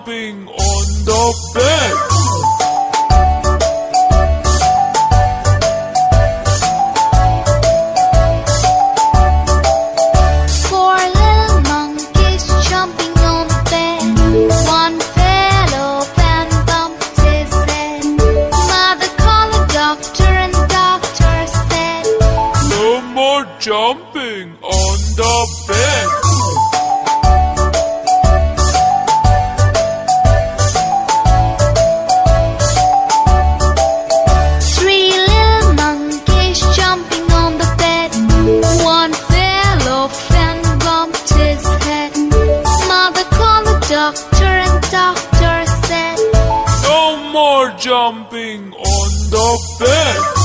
jumping on the bed. Four little monkeys jumping on the bed. One fell off and bumped his head. Mother called the doctor and the doctor said, No more jumping on the bed. Three little monkeys jumping on the bed. One fell off and bumped his head. Mother called the doctor and the doctor said, No more jumping on the bed.